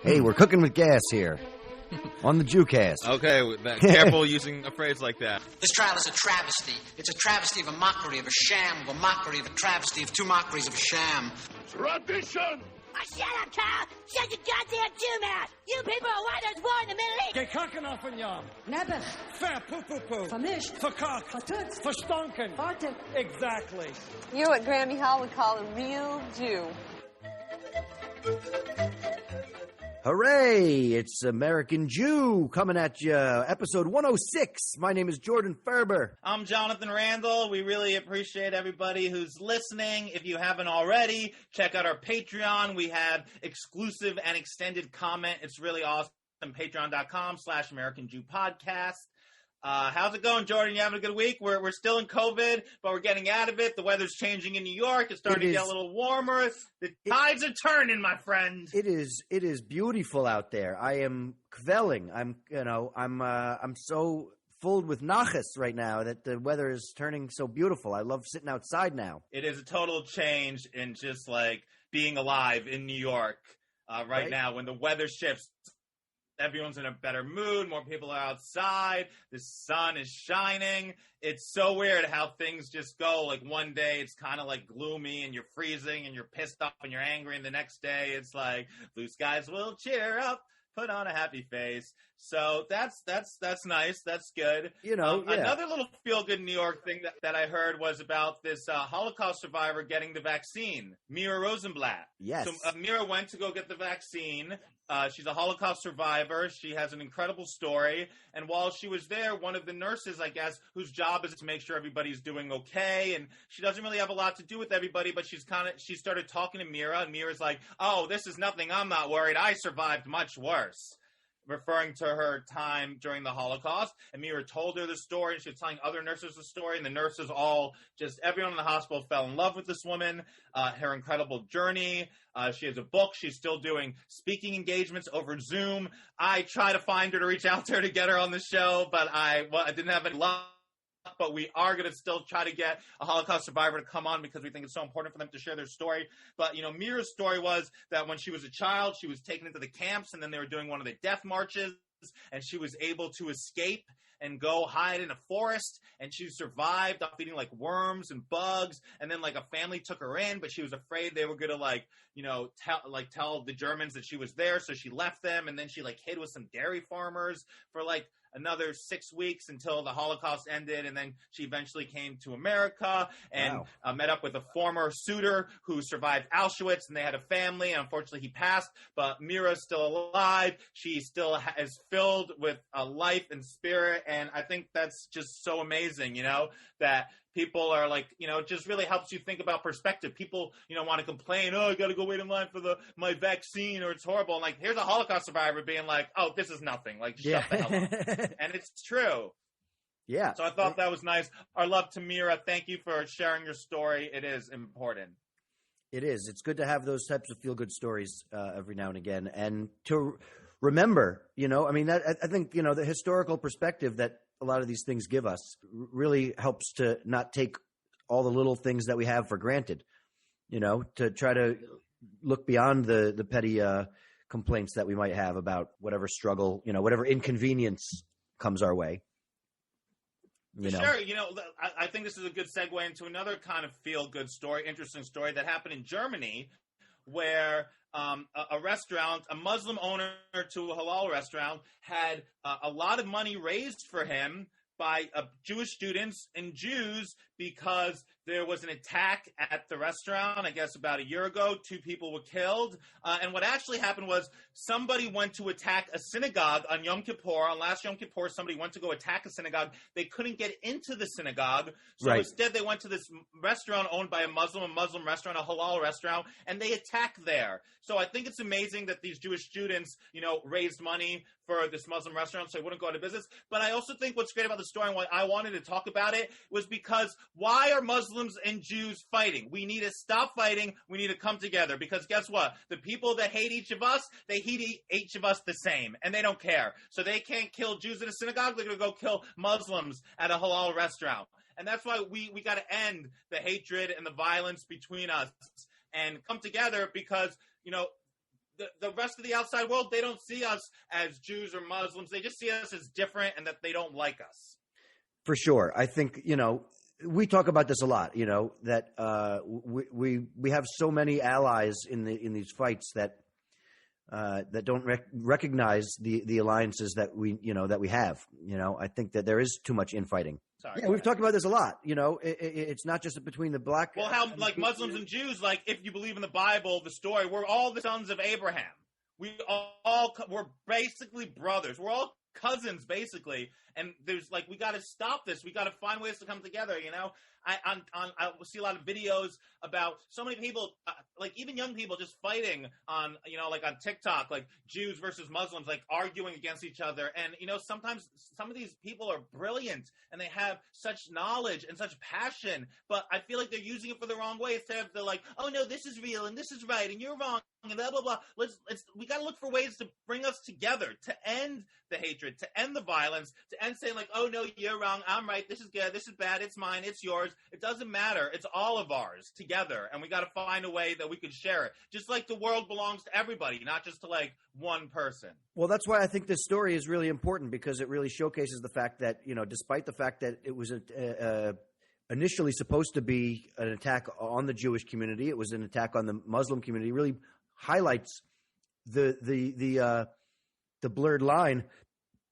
Hey, we're cooking with gas here on the Jewcast. Okay, careful using a phrase like that. This trial is a travesty. It's a travesty of a mockery, of a sham, of a mockery, of a travesty, of two mockeries of a sham. Tradition! Oh, shut up, Carl! Shut your goddamn Jew mouth! You people are why there's war in the Middle East! Gekakken auf ein Jahr. Nebbech. Verpupupu. Vermischt. Verkackt. Vertutzt. Verstunken. Farted. Exactly. You're what Grammy Hall would call a real Jew. Hooray! It's American Jew coming at you. Episode 106. My name is Jordon Ferber. I'm Jonathan Randall. We really appreciate everybody who's listening. If you haven't already, check out our Patreon. We have exclusive and extended comment. It's really awesome. Patreon.com/American Jew Podcast. How's it going, Jordan? You having a good week? We're still in COVID, but we're getting out of it. The weather's changing in New York. It's starting to get a little warmer. The tides are turning, my friend. It is beautiful out there. I am kvelling. I'm so filled with nachas right now that the weather is turning so beautiful. I love sitting outside now. It is a total change in just like being alive in New York right now when the weather shifts. Everyone's in a better mood. More people are outside. The sun is shining. It's so weird how things just go. Like one day it's kind of like gloomy and you're freezing and you're pissed off and you're angry. And the next day it's like blue skies will cheer up. Put on a happy face. So that's nice. That's good. Another little feel-good New York thing that I heard was about this Holocaust survivor getting the vaccine, Mira Rosenblatt. Yes. So Mira went to go get the vaccine. She's a Holocaust survivor. She has an incredible story. And while she was there, one of the nurses, I guess, whose job is to make sure everybody's doing okay. And she doesn't really have a lot to do with everybody, but she started talking to Mira. And Mira's like, oh, this is nothing. I'm not worried. I survived much worse. Referring to her time during the Holocaust. And Mira told her the story, and she was telling other nurses the story, and the nurses everyone in the hospital fell in love with this woman, her incredible journey. She has a book. She's still doing speaking engagements over Zoom. I try to find her to reach out to her to get her on the show, but I didn't have any luck. But we are going to still try to get a Holocaust survivor to come on because we think it's so important for them to share their story. But, Mira's story was that when she was a child, she was taken into the camps, and then they were doing one of the death marches, and she was able to escape and go hide in a forest, and she survived off eating like worms and bugs, and then like a family took her in, but she was afraid they were going to tell the Germans that she was there, so she left them, and then she hid with some dairy farmers for another 6 weeks until the Holocaust ended, and then she eventually came to America and met up with a former suitor who survived Auschwitz, and they had a family, and unfortunately he passed, but Mira's still alive. She still is filled with life and spirit, and I think that's just so amazing, that people are it just really helps you think about perspective. People, want to complain, oh, I got to go wait in line for my vaccine, or it's horrible. And here's a Holocaust survivor being like, oh, this is nothing. Shut the hell up. And it's true. Yeah. So I thought that was nice. Our love to Mira. Thank you for sharing your story. It is important. It is. It's good to have those types of feel-good stories every now and again. And to remember, I think, the historical perspective that a lot of these things give us really helps to not take all the little things that we have for granted, to try to look beyond the petty complaints that we might have about whatever struggle, whatever inconvenience comes our way. Sure. I think this is a good segue into another kind of feel-good story, interesting story that happened in Germany, where a restaurant, a Muslim owner to a halal restaurant, had a lot of money raised for him by Jewish students and Jews because there was an attack at the restaurant, I guess about a year ago. 2 people were killed. And what actually happened was somebody went to attack a synagogue on Yom Kippur. On last Yom Kippur, somebody went to go attack a synagogue. They couldn't get into the synagogue. So Instead, they went to this restaurant owned by a Muslim restaurant, a halal restaurant, and they attacked there. So I think it's amazing that these Jewish students, raised money for this Muslim restaurant so they wouldn't go out of business. But I also think what's great about the story and why I wanted to talk about it was because why are Muslims and Jews fighting? We need to stop fighting. We need to come together because guess what? The people that hate each of us, they hate each of us the same and they don't care. So they can't kill Jews in a synagogue. They're going to go kill Muslims at a halal restaurant. And that's why we got to end the hatred and the violence between us and come together because, the rest of the outside world, they don't see us as Jews or Muslims. They just see us as different and that they don't like us. For sure. I think, we talk about this a lot, that we have so many allies in these fights that don't recognize the alliances that we have. I think that there is too much infighting. Sorry, yeah, we've talked about this a lot. It's not just between the black. Well, how like Muslims and Jews, like if you believe in the Bible, the story, we're all the sons of Abraham. We're basically brothers. We're all cousins, basically. And there's like, we got to stop this. We got to find ways to come together. I see a lot of videos about so many people, like even young people, just fighting on, like on TikTok, like Jews versus Muslims, like arguing against each other. And sometimes some of these people are brilliant and they have such knowledge and such passion, but I feel like they're using it for the wrong way. Instead of they're like, oh no, this is real and this is right and you're wrong and blah blah blah. We got to look for ways to bring us together, to end the hatred, to end the violence, to end saying like, oh no, you're wrong, I'm right, this is good, this is bad, it's mine, it's yours. It doesn't matter. It's all of ours together, and we got to find a way that we can share it. Just like the world belongs to everybody, not just to like one person. Well, that's why I think this story is really important, because it really showcases the fact that, despite the fact that it was initially supposed to be an attack on the Jewish community, it was an attack on the Muslim community. It really highlights the blurred line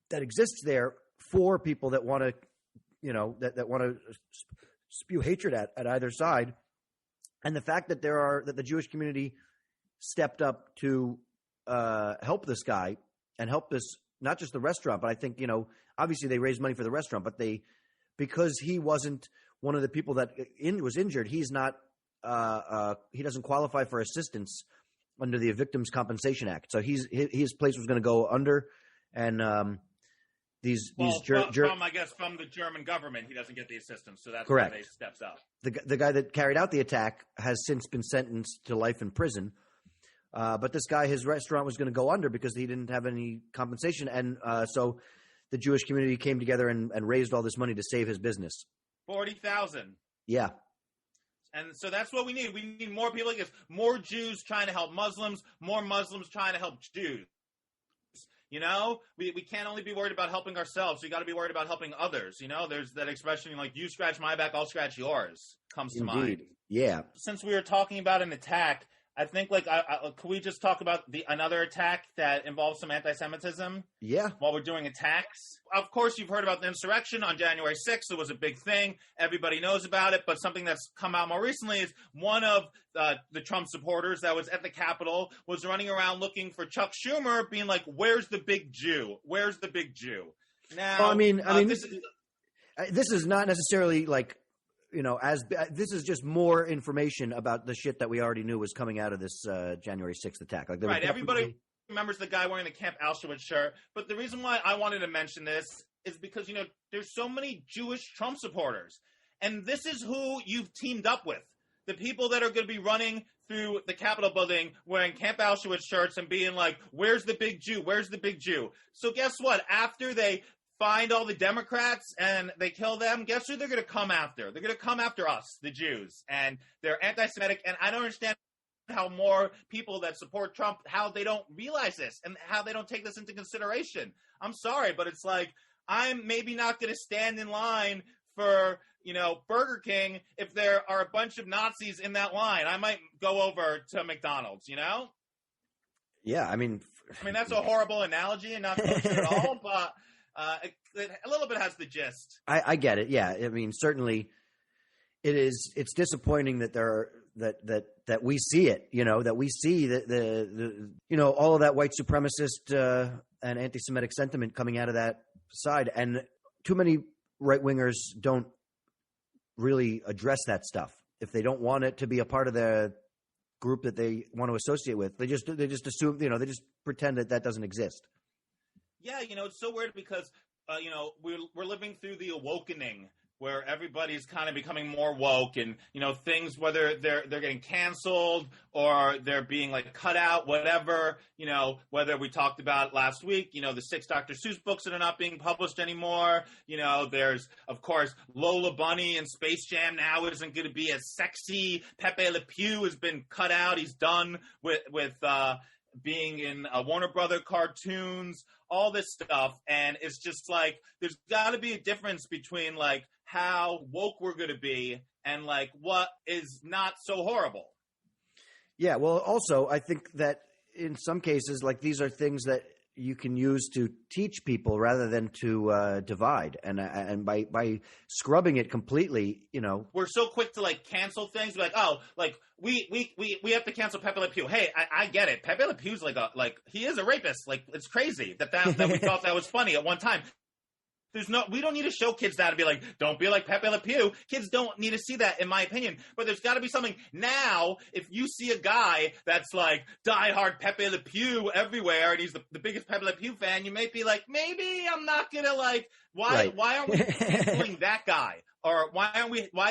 that exists there for people that want to, that want to spew hatred at either side. And the fact that that the Jewish community stepped up to help this guy and help this, not just the restaurant, but I think, obviously they raised money for the restaurant, but because he wasn't one of the people that was injured, he's not, he doesn't qualify for assistance under the Victims Compensation Act. So his place was going to go under, and from the German government, he doesn't get the assistance. So that's correct. Why they steps up. The guy that carried out the attack has since been sentenced to life in prison. But this guy, his restaurant was going to go under because he didn't have any compensation. And so the Jewish community came together and raised all this money to save his business. 40,000. Yeah. And so that's what we need. We need more people like this. More Jews trying to help Muslims. More Muslims trying to help Jews. We can't only be worried about helping ourselves. We got to be worried about helping others. There's that expression like, you scratch my back, I'll scratch yours, comes to mind. Yeah. Since we were talking about an attack, I think could we just talk about another attack that involves some anti-Semitism? Yeah. While we're doing attacks. Of course, you've heard about the insurrection on January 6th. It was a big thing. Everybody knows about it. But something that's come out more recently is one of the Trump supporters that was at the Capitol was running around looking for Chuck Schumer, being like, "Where's the big Jew? Where's the big Jew?" Now, this is not necessarily like, this is just more information about the shit that we already knew was coming out of this January 6th attack. Like, right, everybody remembers the guy wearing the Camp Auschwitz shirt. But the reason why I wanted to mention this is because, there's so many Jewish Trump supporters. And this is who you've teamed up with. The people that are going to be running through the Capitol building wearing Camp Auschwitz shirts and being like, "Where's the big Jew? Where's the big Jew?" So guess what? After they find all the Democrats and they kill them, guess who they're going to come after? They're going to come after us, the Jews. And they're anti-Semitic. And I don't understand how more people that support Trump, how they don't realize this and how they don't take this into consideration. I'm sorry, but it's like, I'm maybe not going to stand in line for, Burger King if there are a bunch of Nazis in that line. I might go over to McDonald's, Yeah, I mean, that's a horrible analogy and not kosher at all, but a little bit has the gist. I get it. Yeah, I mean, certainly, it's disappointing that that we see it. That we see the all of that white supremacist and anti-Semitic sentiment coming out of that side, and too many right wingers don't really address that stuff. If they don't want it to be a part of the group that they want to associate with, they just assume, they just pretend that doesn't exist. Yeah, it's so weird because, we're living through the awakening where everybody's kind of becoming more woke and, things, whether they're getting canceled or they're being like cut out, whatever, whether we talked about last week, the 6 Dr. Seuss books that are not being published anymore. There's, of course, Lola Bunny and Space Jam now isn't going to be as sexy. Pepe Le Pew has been cut out. He's done with being in Warner Brother cartoons, all this stuff. And it's just like, there's got to be a difference between like how woke we're going to be and like what is not so horrible. Yeah, well, also, I think that in some cases, like these are things that you can use to teach people rather than to divide. And by scrubbing it completely, you know. We're so quick to like cancel things. We're like, oh, like we have to cancel Pepe Le Pew. Hey, I get it. Pepe Le Pew's like he is a rapist. Like, it's crazy that we thought that was funny at one time. We don't need to show kids that to be like, don't be like Pepe Le Pew. Kids don't need to see that, in my opinion. But there's got to be something now. If you see a guy that's like diehard Pepe Le Pew everywhere, and he's the biggest Pepe Le Pew fan, you may be like, maybe I'm not gonna like. Why aren't we canceling that guy? Or why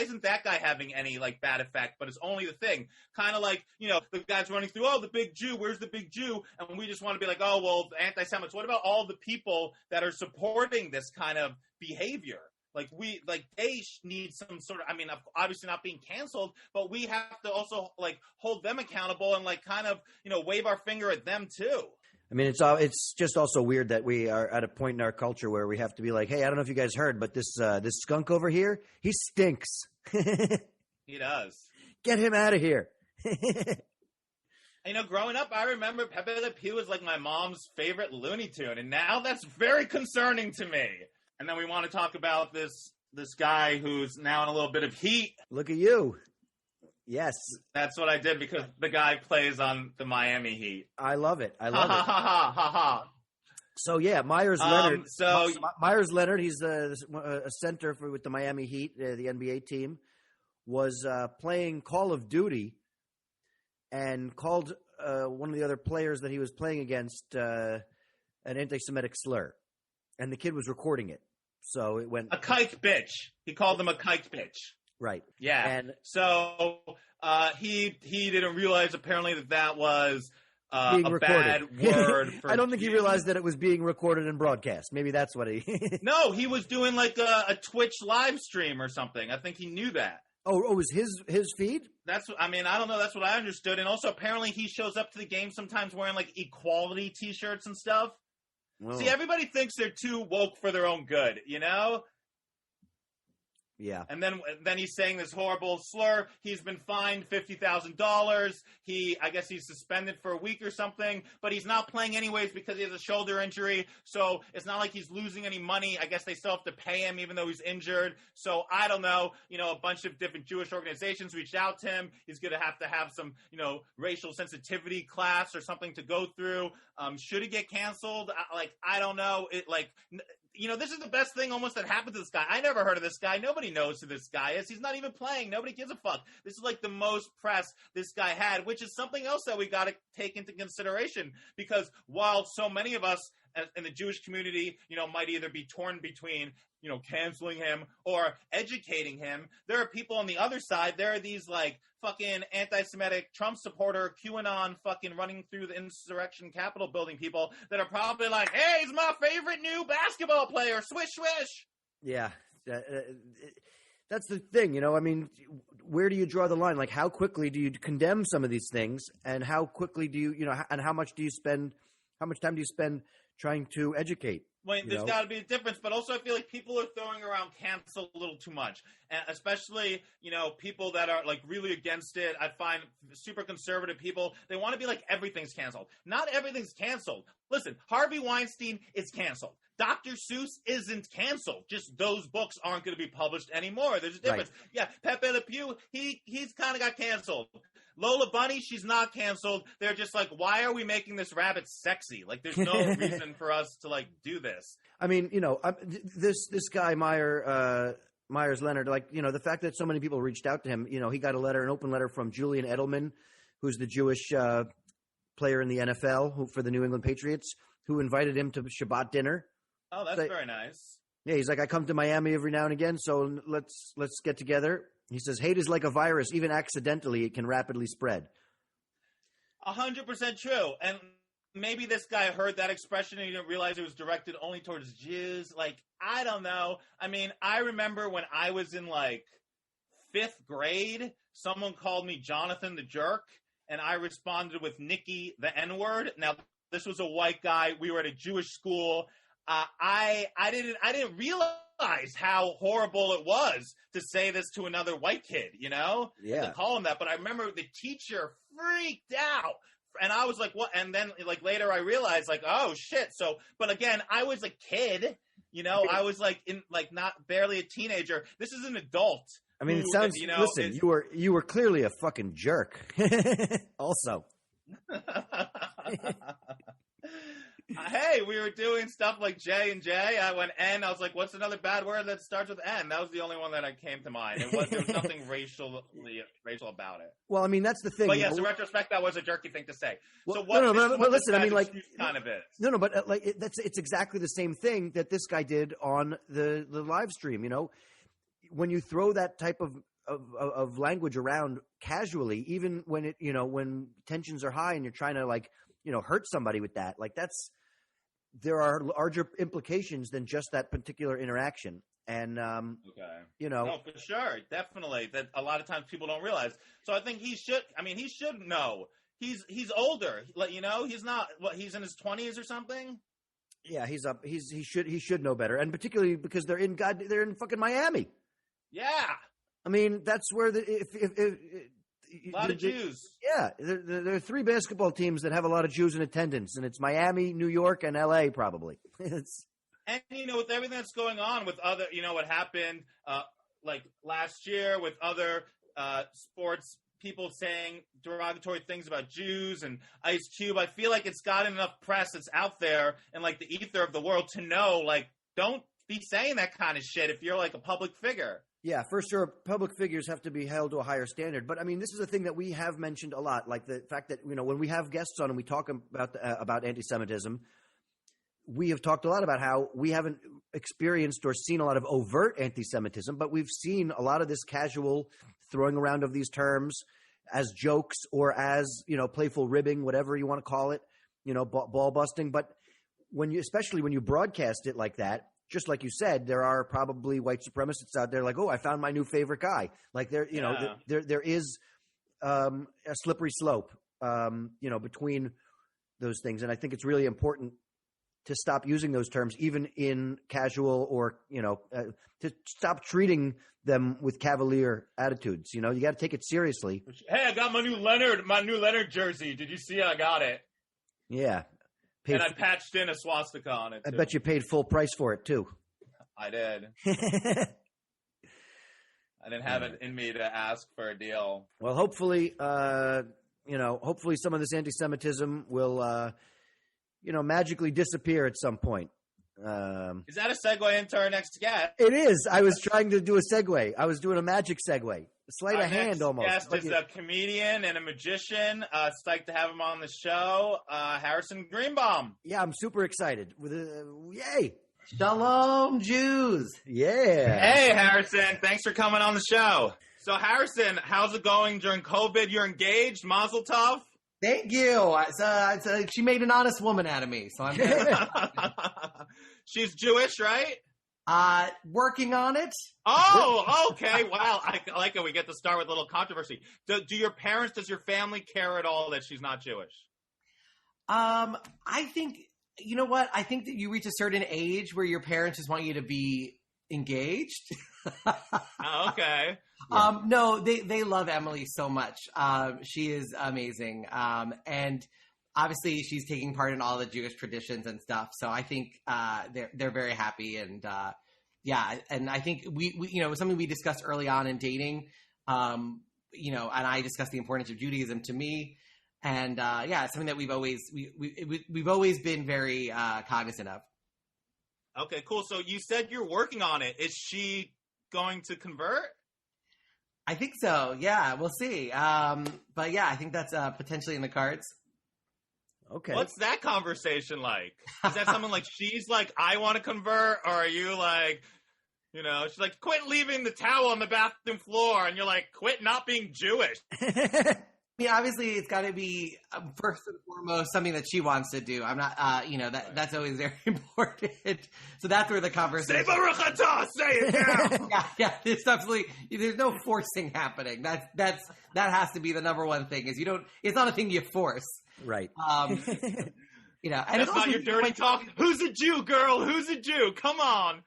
isn't that guy having any like bad effect, but it's only the thing? Kind of like, you know, the guy's running through, oh, the big Jew, where's the big Jew? And we just want to be like, oh, well, the anti-Semites. What about all the people that are supporting this kind of behavior? Like they need some sort of, I mean, obviously not being canceled, but we have to also like hold them accountable and like kind of, you know, wave our finger at them too. I mean, it's just also weird that we are at a point in our culture where we have to be like, hey, I don't know if you guys heard, but this skunk over here, he stinks. He does. Get him out of here. You know, growing up, I remember Pepe Le Pew was like my mom's favorite Looney Tune, and now that's very concerning to me. And then we want to talk about this guy who's now in a little bit of heat. Look at you. Yes. That's what I did because the guy plays on the Miami Heat. I love it. Ha ha ha. So, yeah, Myers Leonard. Myers Leonard, he's a center with the Miami Heat, the NBA team, was playing Call of Duty and called one of the other players that he was playing against an anti-Semitic slur. And the kid was recording it. So it went... A kike bitch. He called them a kike bitch. Right. Yeah. And so he didn't realize apparently that was being a recorded. bad word for I don't think he realized that it was being recorded and broadcast. Maybe that's what he... No, he was doing like a Twitch live stream or something. I think he knew that. Oh, it was his feed? I don't know. That's what I understood. And also apparently he shows up to the game sometimes wearing like equality t-shirts and stuff. Oh. See, everybody thinks they're too woke for their own good, you know? Yeah. And then he's saying this horrible slur. He's been fined $50,000. I guess he's suspended for a week or something, but he's not playing anyways because he has a shoulder injury. So it's not like he's losing any money. I guess they still have to pay him even though he's injured. So I don't know. You know, a bunch of different Jewish organizations reached out to him. He's going to have some, you know, racial sensitivity class or something to go through. Should he get canceled? I don't know. You know, this is the best thing almost that happened to this guy. I never heard of this guy. Nobody knows who this guy is. He's not even playing. Nobody gives a fuck. This is like the most press this guy had, which is something else that we got to take into consideration. Because while so many of us in the Jewish community, you know, might either be torn between, you know, canceling him or educating him, there are people on the other side. There are these like fucking anti-Semitic Trump supporter QAnon fucking running through the insurrection Capitol building people that are probably like, hey, he's my favorite new basketball player. Swish, swish. Yeah. That's the thing, you know, I mean, where do you draw the line? Like, how quickly do you condemn some of these things, and how quickly do you, you know, and how much time do you spend trying to educate? Well, there's got to be a difference, but also I feel like people are throwing around cancel a little too much, and especially, you know, people that are like really against it. I find super conservative people, they want to be like everything's canceled. Not everything's canceled. Listen, Harvey Weinstein is canceled. Dr. Seuss isn't canceled. Just those books aren't going to be published anymore. There's a difference. Right. Yeah, Pepe Le Pew, he's kind of got canceled. Lola Bunny, she's not canceled. They're just like, why are we making this rabbit sexy? Like, there's no reason for us to like do this. I mean, you know, this guy Myers Leonard, like, you know, the fact that so many people reached out to him, you know, he got an open letter from Julian Edelman, who's the Jewish player in the NFL for the New England Patriots, who invited him to Shabbat dinner. Oh, that's very nice. Yeah, he's like, I come to Miami every now and again, so let's get together. He says, hate is like a virus. Even accidentally, it can rapidly spread. 100% true. And maybe this guy heard that expression and he didn't realize it was directed only towards Jews. Like, I don't know. I mean, I remember when I was in, like, 5th grade, someone called me Jonathan the Jerk. and I responded with Nikki, the N-word. Now, this was a white guy. We were at a Jewish school. I didn't realize how horrible it was to say this to another white kid, you know? Yeah. To call him that. But I remember the teacher freaked out. And I was like, what? And then, like, later I realized, like, oh, shit. So, but again, I was a kid, you know? I was, like, not barely a teenager. This is an adult. I mean, it sounds, you know, listen, you were clearly a fucking jerk. Also. Hey, we were doing stuff like J and J. I went N. I was like, what's another bad word that starts with N? That was the only one that came to mind. There was nothing racial about it. Well, I mean, that's the thing. But yes, in retrospect, that was a jerky thing to say. Well, so what? But listen, I mean, like, kind of it. No, but it's exactly the same thing that this guy did on the live stream. You know, when you throw that type of language around casually, even when it, you know, when tensions are high and you're trying to, like, you know, hurt somebody with that, like, there are larger implications than just that particular interaction. And, you know. No, for sure. Definitely. That a lot of times people don't realize. So I think he should know. He's older. You know, he's not, he's in his 20s or something? Yeah, he's up. He should know better. And particularly because they're in fucking Miami. Yeah. I mean, that's where a lot of Jews. Yeah, there are 3 basketball teams that have a lot of Jews in attendance, and it's Miami, New York, and L.A. probably. And, you know, with everything that's going on with other, you know, what happened like last year with other sports people saying derogatory things about Jews and Ice Cube, I feel like it's gotten enough press. It's out there in, like, the ether of the world to know, like, don't be saying that kind of shit if you're, like, a public figure. Yeah, for sure. Public figures have to be held to a higher standard. But I mean, this is a thing that we have mentioned a lot, like the fact that, you know, when we have guests on and we talk about anti-Semitism, we have talked a lot about how we haven't experienced or seen a lot of overt anti-Semitism, but we've seen a lot of this casual throwing around of these terms as jokes or as, you know, playful ribbing, whatever you want to call it, you know, ball busting. But especially when you broadcast it like that, just like you said, there are probably white supremacists out there like, oh, I found my new favorite guy. Like there is a slippery slope, you know, between those things. And I think it's really important to stop using those terms, even in casual or, you know, to stop treating them with cavalier attitudes. You know, you got to take it seriously. Hey, I got my new Leonard jersey. Did you see it? I got it. Yeah. And I patched in a swastika on it, too. I bet you paid full price for it, too. I did. I didn't have it in me to ask for a deal. Well, hopefully, hopefully some of this anti-Semitism will, magically disappear at some point. Is that a segue into our next guest? It is. I was trying to do a segue. I was doing a magic segue. Sleight of hand, almost. Our next guest is a comedian and a magician. Psyched to have him on the show. Harrison Greenbaum. Yeah, I'm super excited. Yay! Shalom, Jews. Yeah. Hey, Harrison. Thanks for coming on the show. So, Harrison, how's it going during COVID? You're engaged? Mazel tov? Thank you. She made an honest woman out of me, so I'm good. She's Jewish, right? Working on it. Oh, okay. Wow. I like it. We get to start with a little controversy. Does your family care at all that she's not Jewish? I think, you know what? I think that you reach a certain age where your parents just want you to be engaged. Oh, okay. No, they love Emily so much. She is amazing. And obviously she's taking part in all the Jewish traditions and stuff. So I think, they're very happy. And, and I think we it was something we discussed early on in dating, and I discussed the importance of Judaism to me. And, it's something that we've always been very, cognizant of. Okay, cool. So you said you're working on it. Is she going to convert? I think so. Yeah, we'll see. But yeah, I think that's potentially in the cards. Okay. What's that conversation like? Is that something like she's like, I want to convert? Or are you like, she's like, quit leaving the towel on the bathroom floor. And you're like, quit not being Jewish. I mean, obviously, it's got to be first and foremost something that she wants to do. I'm not, that's always very important. So that's where the conversation. Say Baruch Atah, say it now. yeah. There's no forcing happening. That has to be the number one thing. Is it's not a thing you force. Right. And that's not your dirty talk. Who's a Jew, girl? Who's a Jew? Come on.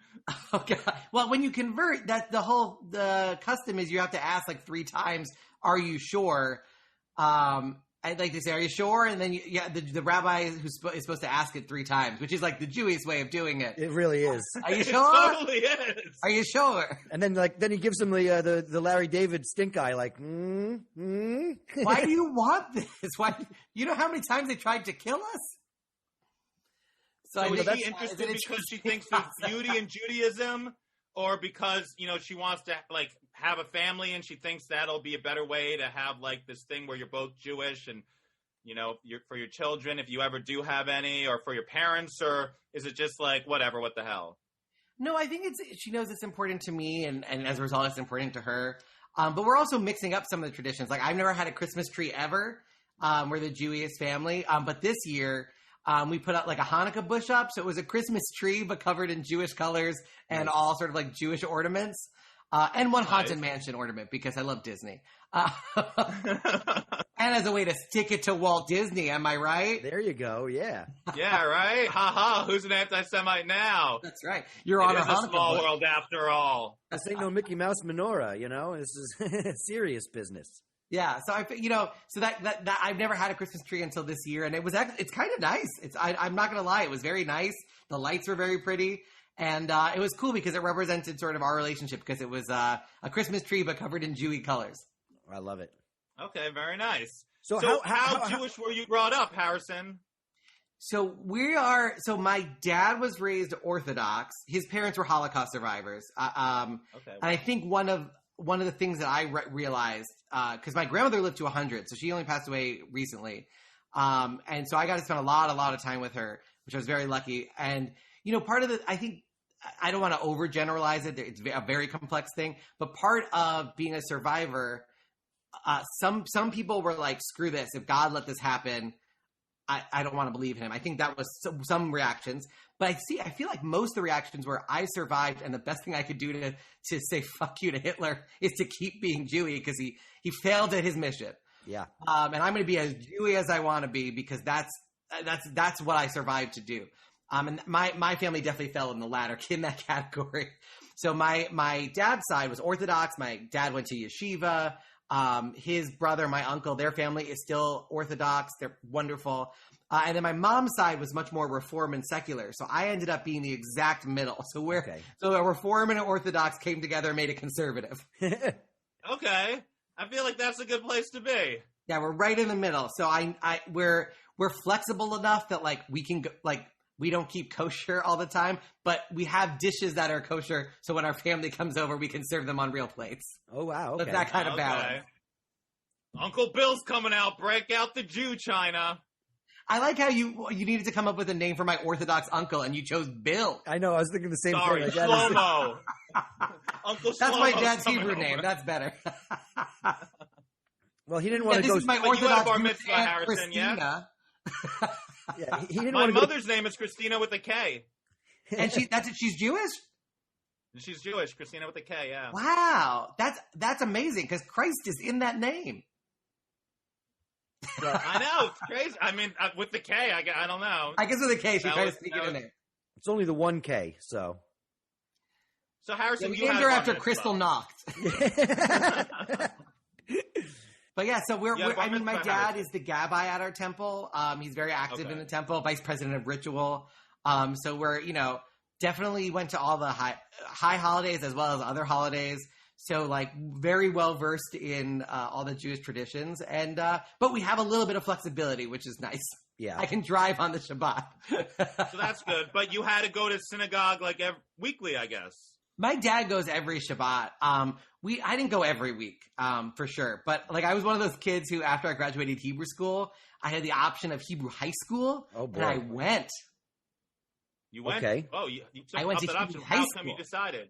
Okay. Well, when you convert, the custom is you have to ask like 3 times. Are you sure? I'd like to say, are you sure? And then the rabbi is supposed to ask it 3 times, which is like the Jewish way of doing it. It really is. Are you sure? It totally is. Are you sure? And then he gives him the Larry David stink eye, like, Why do you want this? Why? You know how many times they tried to kill us? So is she interested because she thinks there's beauty in Judaism, or because she wants to like have a family and she thinks that'll be a better way to have like this thing where you're both Jewish and for your children if you ever do have any, or for your parents, or is it just like whatever, what the hell? No, I think she knows it's important to me, and as a result, it's important to her. But we're also mixing up some of the traditions. Like I've never had a Christmas tree ever. We're the Jewish family, but this year. We put out like a Hanukkah bush up. So it was a Christmas tree, but covered in Jewish colors and all sort of like Jewish ornaments. And one Haunted Mansion ornament because I love Disney. And as a way to stick it to Walt Disney, am I right? There you go, yeah. Yeah, right? Ha, who's an anti-Semite now? That's right. You're on a Hanukkah a small bush. world after all. This ain't no Mickey Mouse menorah, This is serious business. Yeah, so so that I've never had a Christmas tree until this year, and it's kind of nice. I'm not gonna lie, it was very nice. The lights were very pretty, and it was cool because it represented sort of our relationship because it was a Christmas tree but covered in Jewy colors. I love it. Okay, very nice. So how Jewish were you brought up, Harrison? So my dad was raised Orthodox. His parents were Holocaust survivors. And I think one of the things that I realized, because my grandmother lived to 100, so she only passed away recently. And so I got to spend a lot of time with her, which I was very lucky. And, part of I don't want to overgeneralize it. It's a very complex thing. But part of being a survivor, some people were like, screw this. If God let this happen, I don't want to believe him. I think that was some reactions. But I feel like most of the reactions were I survived, and the best thing I could do to say fuck you to Hitler is to keep being Jewy because he failed at his mission. Yeah. And I'm going to be as Jewy as I want to be because that's what I survived to do. And my family definitely fell in that category. So my dad's side was Orthodox. My dad went to yeshiva. His brother, my uncle, their family is still Orthodox. They're wonderful. And then my mom's side was much more Reform and secular. So I ended up being the exact middle. So so a Reform and an Orthodox came together and made a conservative. Okay. I feel like that's a good place to be. Yeah, we're right in the middle. So we're flexible enough that like we can go, like we don't keep kosher all the time, but we have dishes that are kosher. So when our family comes over, we can serve them on real plates. Oh wow! Okay. That's that kind of balance. Uncle Bill's coming out. Break out the Jew china. I like how you needed to come up with a name for my Orthodox uncle, and you chose Bill. I know. I was thinking the same Sorry, thing. Shlomo. Uncle Shlomo. That's my dad's Hebrew name. That's better. Well, he didn't want to go. This is my But Orthodox bar mitzvah, Harrison, Christina. Yeah, he didn't My want to mother's name is Christina with a K. And she's Jewish? She's Jewish, Christina with a K, yeah. Wow. That's amazing because Christ is in that name. I know, it's crazy. I mean, with the K, I don't know. I guess with a K, she tried to speak it in there. It's only the 1K, so. So Harrison, we you named had her bar after mitzvah. Crystal Knocht. But yeah, so my dad is the gabbai at our temple. He's very active in the temple, vice president of ritual. So we're, definitely went to all the high holidays as well as other holidays. So like very well versed in all the Jewish traditions, and but we have a little bit of flexibility, which is nice. Yeah, I can drive on the Shabbat. So that's good. But you had to go to synagogue like weekly, I guess. My dad goes every Shabbat. I didn't go every week, for sure. But like I was one of those kids who, after I graduated Hebrew school, I had the option of Hebrew high school, and I went. You went? Okay. Oh, you took I went up to that option. Hebrew high How school. come you decided?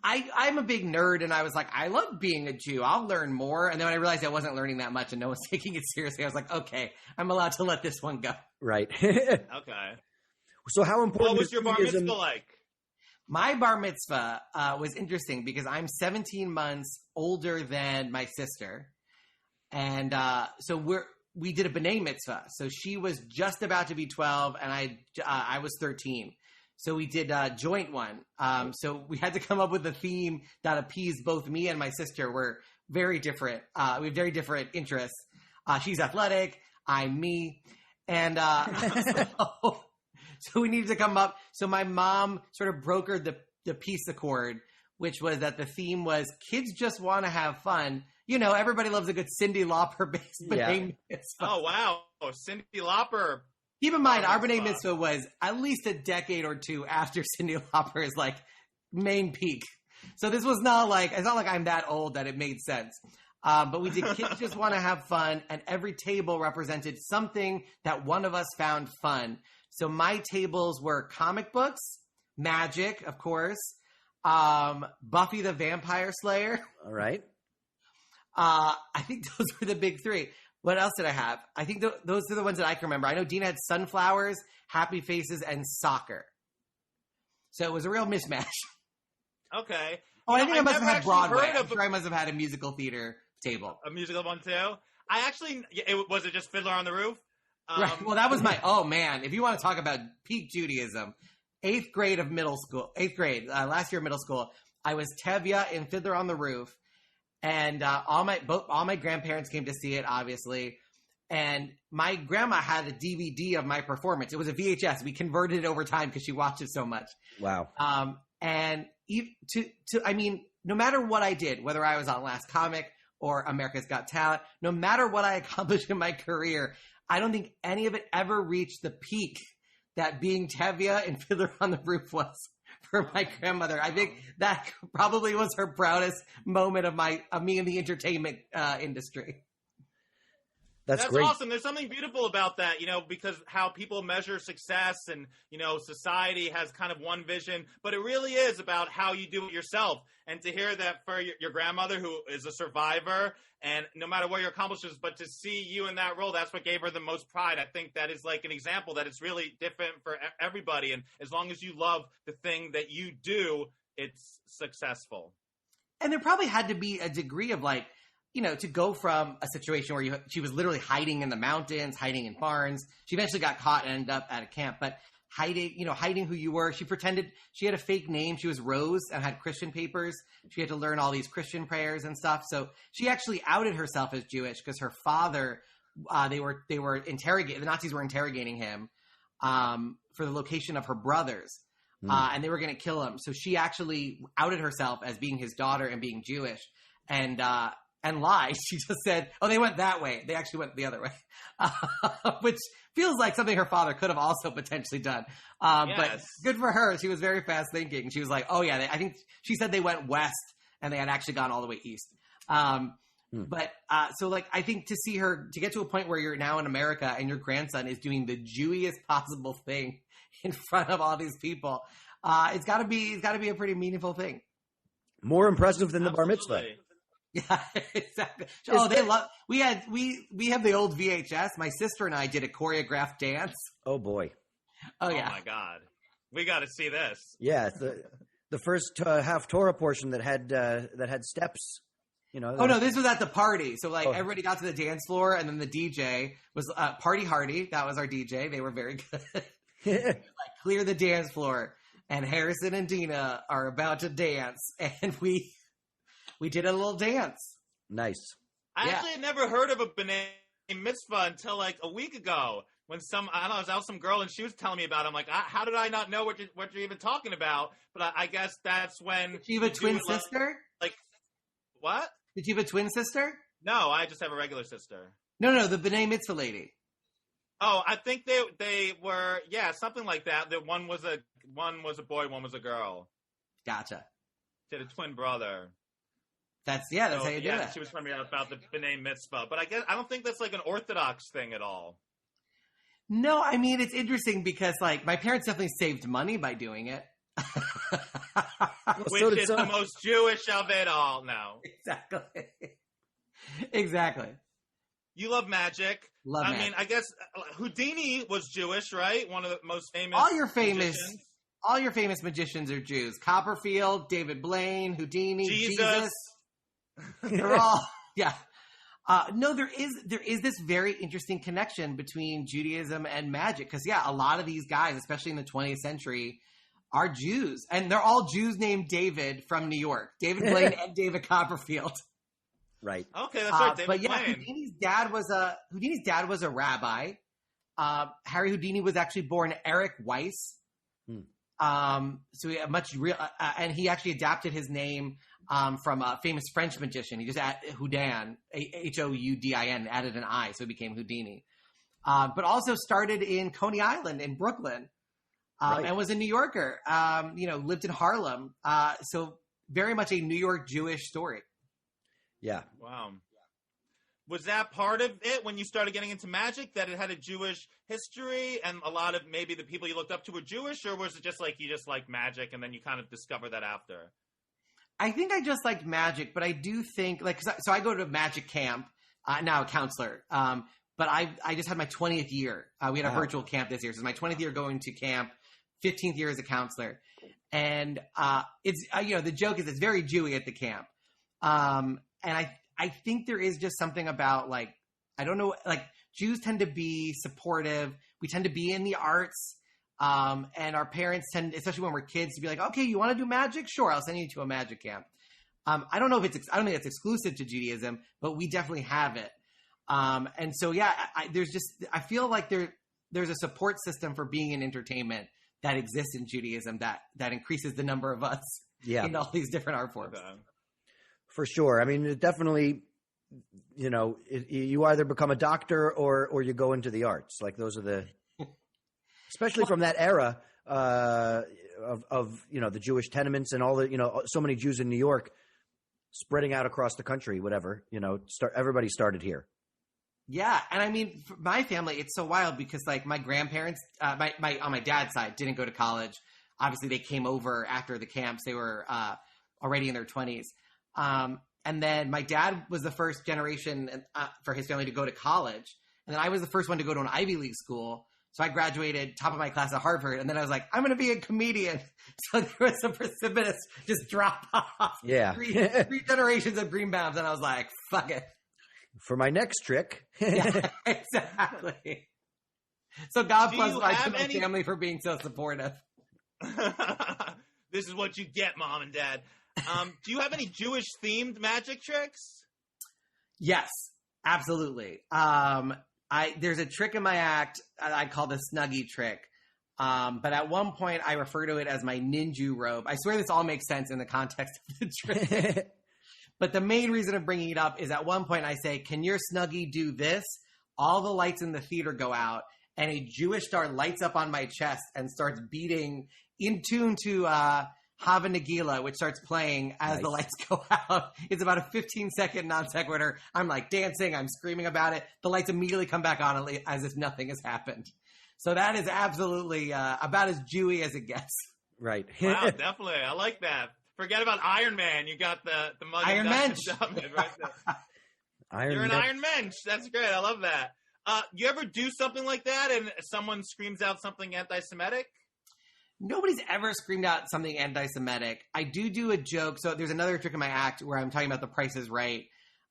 I'm a big nerd, and I was like, I love being a Jew. I'll learn more. And then when I realized I wasn't learning that much and no one's taking it seriously, I was like, okay, I'm allowed to let this one go. Right. Okay. So how important What was is your bar Judaism? mitzvah like? My bar mitzvah was interesting because I'm 17 months older than my sister. And so we did a b'nai mitzvah. So she was just about to be 12 and I was 13. So we did a joint one. So we had to come up with a theme that appeased both me and my sister. We're very different. We have very different interests. She's athletic. I'm me. And so we needed to come up. So my mom sort of brokered the peace accord, which was that the theme was kids just want to have fun. You know, everybody loves a good Cyndi Lauper-based b'nai mitzvah. Oh, wow. Cyndi Lauper. Keep in mind, our b'nai mitzvah was at least a decade or two after Cyndi Lauper's like main peak. So this was not like, it's not like I'm that old that it made sense. But we did kids just want to have fun, and every table represented something that one of us found fun. So my tables were comic books, magic, of course, Buffy the Vampire Slayer. All right. I think those were the big three. What else did I have? I think those are the ones that I can remember. I know Dina had sunflowers, happy faces, and soccer. So it was a real mismatch. Okay. Oh, I think I must have had Broadway. I'm sure I must have had a musical theater table. A musical one, too? I actually... was it just Fiddler on the Roof? Right. Well, that was my... Oh, man. If you want to talk about peak Judaism, 8th grade of middle school. 8th grade. Last year of middle school. I was Tevya in Fiddler on the Roof. And all my grandparents came to see it, obviously. And my grandma had a DVD of my performance. It was a VHS. We converted it over time because she watched it so much. Wow. And I mean, no matter what I did, whether I was on Last Comic or America's Got Talent, no matter what I accomplished in my career, I don't think any of it ever reached the peak that being Tevya in Fiddler on the Roof was for my grandmother. I think that probably was her proudest moment of me in the entertainment industry. That's great. Awesome. There's something beautiful about that, because how people measure success and, society has kind of one vision, but it really is about how you do it yourself. And to hear that for your grandmother, who is a survivor, and no matter what your accomplishments, but to see you in that role, that's what gave her the most pride. I think that is like an example that it's really different for everybody. And as long as you love the thing that you do, it's successful. And there probably had to be a degree of like, to go from a situation where she was literally hiding in the mountains, hiding in barns. She eventually got caught and ended up at a camp, but hiding who you were. She pretended she had a fake name. She was Rose and had Christian papers. She had to learn all these Christian prayers and stuff. So she actually outed herself as Jewish because her father, the Nazis were interrogating him for the location of her brothers. And they were going to kill him. So she actually outed herself as being his daughter and being Jewish. And lied. She just said, oh, they went that way. They actually went the other way, which feels like something her father could have also potentially done. Yes. But good for her. She was very fast thinking. She was like, oh, yeah, I think she said they went west and they had actually gone all the way east. But so like, I think to see her, to get to a point where you're now in America and your grandson is doing the Jewiest possible thing in front of all these people, it's got to be a pretty meaningful thing. More impressive than the bar mitzvah. Yeah, exactly. We have the old VHS. My sister and I did a choreographed dance. Oh boy. Oh yeah. Oh my God. We got to see this. Yeah, the first half Torah portion that had steps. Oh no, this was at the party. So everybody got to the dance floor, and then the DJ was Party Hardy. That was our DJ. They were very good. Clear the dance floor, and Harrison and Dina are about to dance, and we did a little dance. Nice. I actually had never heard of a b'nai mitzvah until like a week ago when I was out with some girl and she was telling me about it. I'm like, how did I not know what you're even talking about? But I guess that's when... Did you have a twin sister? Like, what? Did you have a twin sister? No, I just have a regular sister. No, the b'nai mitzvah lady. Oh, I think they were, something like that. That one was a boy, one was a girl. Gotcha. She had a twin brother. That's how you do it. She was telling me about the b'nai mitzvah, but I don't think that's like an Orthodox thing at all. No, I mean, it's interesting because like my parents definitely saved money by doing it. which so did is some. the most Jewish of it all. No. Exactly. Exactly. You love magic. Love I magic. mean, I guess Houdini was Jewish, right? One of the most famous. All your famous magicians are Jews. Copperfield, David Blaine, Houdini, Jesus. They're all, yeah. No, there is this very interesting connection between Judaism and magic. Because, yeah, a lot of these guys, especially in the 20th century, are Jews. And they're all Jews named David from New York. David Blaine and David Copperfield. Right. Okay, that's right. David but yeah, Blaine. Houdini's dad was a rabbi. Harry Houdini was actually born Eric Weiss. So he had and he actually adapted his name from a famous French magician. He just added Houdin, Houdin, added an I, so it became Houdini. But also started in Coney Island in Brooklyn, and was a New Yorker. Lived in Harlem. So very much a New York Jewish story. Yeah. Wow. Was that part of it when you started getting into magic, that it had a Jewish history and a lot of maybe the people you looked up to were Jewish, or was it just like you just liked magic and then you kind of discover that after? I think I just liked magic, but I do think so I go to magic camp, now a counselor. But I just had my 20th year. We had a virtual camp this year. So it's my 20th year going to camp, 15th year as a counselor. And it's, the joke is it's very Jewy at the camp. And I think there is just something about I don't know, Jews tend to be supportive. We tend to be in the arts. And our parents tend, especially when we're kids, to be like, okay, you want to do magic? Sure. I'll send you to a magic camp. I don't think it's exclusive to Judaism, but we definitely have it. And so, yeah, I feel like there's a support system for being in entertainment that exists in Judaism that increases the number of us in all these different art forms. For sure. I mean, it definitely, you either become a doctor or you go into the arts. Like those are especially from that era of the Jewish tenements and all the, so many Jews in New York spreading out across the country, whatever, everybody started here. Yeah. And I mean, for my family, it's so wild because my grandparents, on my dad's side didn't go to college. Obviously they came over after the camps. They were already in their 20s. And then my dad was the first generation for his family to go to college. And then I was the first one to go to an Ivy League school. So I graduated top of my class at Harvard. And then I was like, I'm going to be a comedian. So there was a precipitous just drop off. Yeah. Three generations of Greenbaums. And I was like, fuck it. For my next trick. Yeah, exactly. So God bless my family for being so supportive. This is what you get, Mom and Dad. Do you have any Jewish themed magic tricks? Yes, absolutely. There's a trick in my act I call the Snuggie trick. But at one point I refer to it as my ninja robe. I swear this all makes sense in the context of the trick. But the main reason of bringing it up is at one point I say, can your Snuggie do this? All the lights in the theater go out and a Jewish star lights up on my chest and starts beating in tune to Hava Nagila, which starts playing as the lights go out. It's about a 15-second non sequitur. I'm dancing, I'm screaming about it. The lights immediately come back on as if nothing has happened. So that is absolutely about as Jewy as it gets. Right. Wow, definitely. I like that. Forget about Iron Man. You got the mug Iron Mensch. Right there. You're an Iron Mensch. That's great. I love that. You ever do something like that and someone screams out something anti-Semitic? Nobody's ever screamed out something anti-Semitic. I do a joke. So there's another trick in my act where I'm talking about The Price is Right.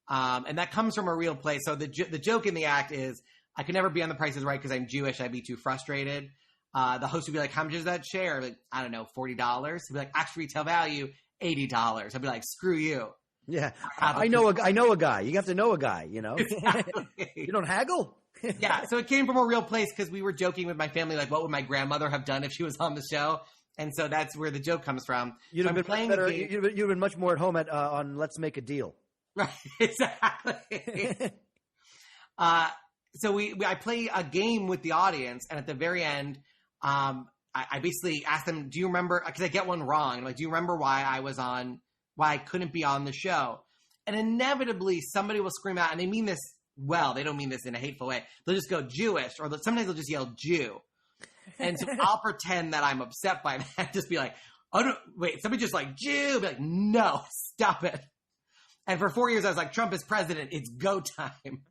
And that comes from a real place. So the joke in the act is I could never be on The Price is Right because I'm Jewish. I'd be too frustrated. The host would be like, how much is that share? Like, I don't know, $40. He'd be like, actual retail value, $80. I'd be like, screw you. Yeah. I know a guy. You have to know a guy, Exactly. You don't haggle? Yeah. So it came from a real place because we were joking with my family, like, what would my grandmother have done if she was on the show? And so that's where the joke comes from. You'd have been much more at home on Let's Make a Deal. Right. Exactly. So I play a game with the audience, and at the very end, I basically ask them, do you remember, because I get one wrong. I'm like, do you remember why I couldn't be on the show? And inevitably somebody will scream out, and they mean this well, they don't mean this in a hateful way. They'll just go Jewish, or sometimes they'll just yell Jew. And so I'll pretend that I'm upset by that, just be like, oh, no, wait, somebody just like, Jew, be like, no, stop it. And for 4 years, I was like, Trump is president. It's go time.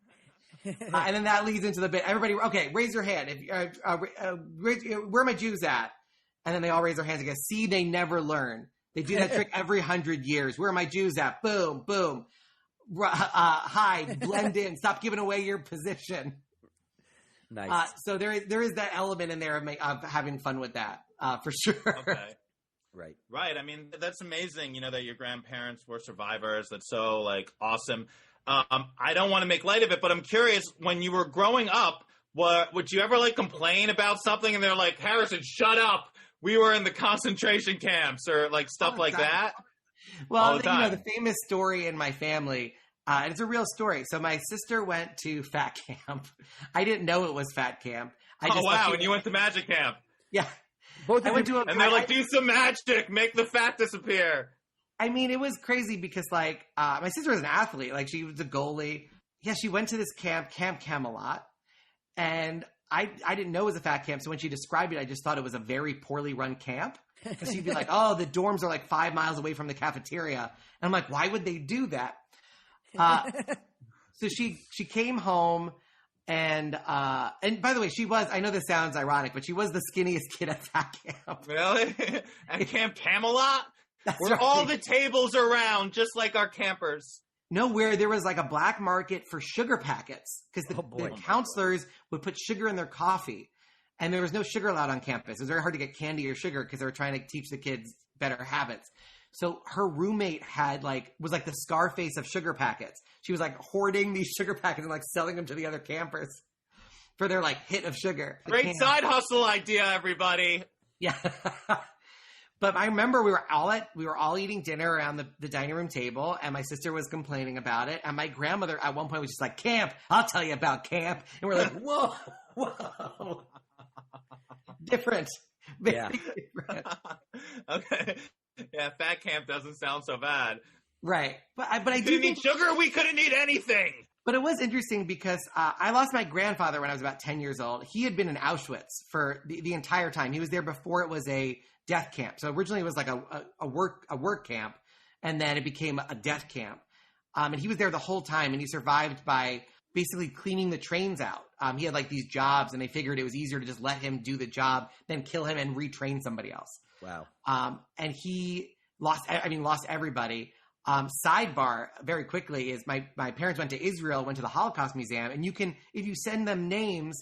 And then that leads into the bit. Everybody, okay, raise your hand. Where are my Jews at? And then they all raise their hands again. See, they never learn. They do that trick every 100 years. Where are my Jews at? Boom, boom. Hide, blend in. Stop giving away your position. Nice. So there is that element in there of having fun with that, for sure. Okay. Right. I mean, that's amazing, that your grandparents were survivors. That's so, awesome. I don't want to make light of it, but I'm curious, when you were growing up, would you ever, complain about something and they're like, Harrison, shut up. We were in the concentration camps or, stuff like that? Well, the famous story in my family, and it's a real story. So my sister went to fat camp. I didn't know it was fat camp. And you went to magic camp. Yeah. And they're like, do some magic, make the fat disappear. I mean, it was crazy because, my sister was an athlete. She was a goalie. Yeah, she went to this Camp Camelot. And I didn't know it was a fat camp. So when she described it, I just thought it was a very poorly run camp. Because she'd be like, oh, the dorms are 5 miles away from the cafeteria. And I'm like, why would they do that? So she came home. And by the way, I know this sounds ironic, but she was the skinniest kid at fat camp. Really? At Camp Camelot? That's where right. all the tables are round, just like our campers. No, where there was a black market for sugar packets. Because the counselors would put sugar in their coffee. And there was no sugar allowed on campus. It was very hard to get candy or sugar because they were trying to teach the kids better habits. So her roommate was the Scarface of sugar packets. She was hoarding these sugar packets and selling them to the other campers for their hit of sugar. Great side hustle idea, everybody. Yeah. But I remember we were all eating dinner around the dining room table, and my sister was complaining about it. And my grandmother at one point was just like, camp, I'll tell you about camp. And we're like, whoa. Different. Yeah. Different. Okay. Yeah, fat camp doesn't sound so bad. Right. But I do need sugar. We couldn't eat anything. But it was interesting because I lost my grandfather when I was about 10 years old. He had been in Auschwitz for the entire time. He was there before it was a death camp. So originally it was a work camp, and then it became a death camp. And he was there the whole time, and he survived by basically cleaning the trains out. He had these jobs, and they figured it was easier to just let him do the job than kill him and retrain somebody else. Wow. And he lost everybody. Sidebar very quickly is my parents went to Israel, went to the Holocaust Museum, and if you send them names,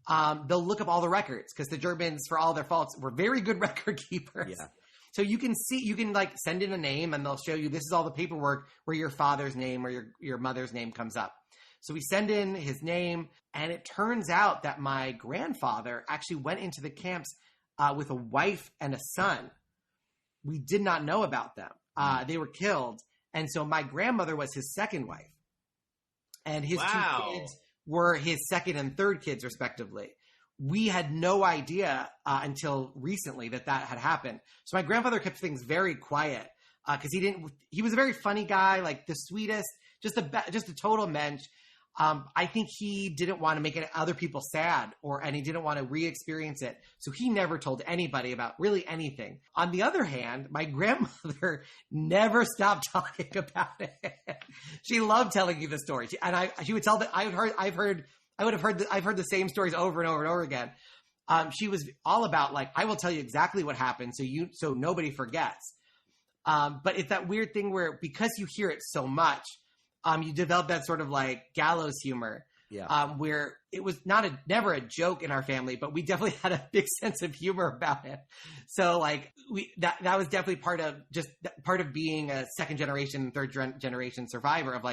they'll look up all the records because the Germans, for all their faults, were very good record keepers. Yeah. So you can send in a name and they'll show you this is all the paperwork where your father's name or your mother's name comes up. So we send in his name, and it turns out that my grandfather actually went into the camps with a wife and a son. We did not know about them. They were killed. And so my grandmother was his second wife. And his two kids were his second and third kids, respectively. We had no idea until recently that had happened. So my grandfather kept things very quiet because he was a very funny guy, the sweetest, just a total mensch. I think he didn't want to make other people sad and he didn't want to re-experience it. So he never told anybody about really anything. On the other hand, my grandmother never stopped talking about it. She loved telling you the story. She would tell that I've heard the same stories over and over and over again. She was all about I will tell you exactly what happened so nobody forgets. But it's that weird thing where because you hear it so much, you develop that sort of gallows humor, where it was never a joke in our family, but we definitely had a big sense of humor about it. So that was definitely part of being a second generation, third generation survivor of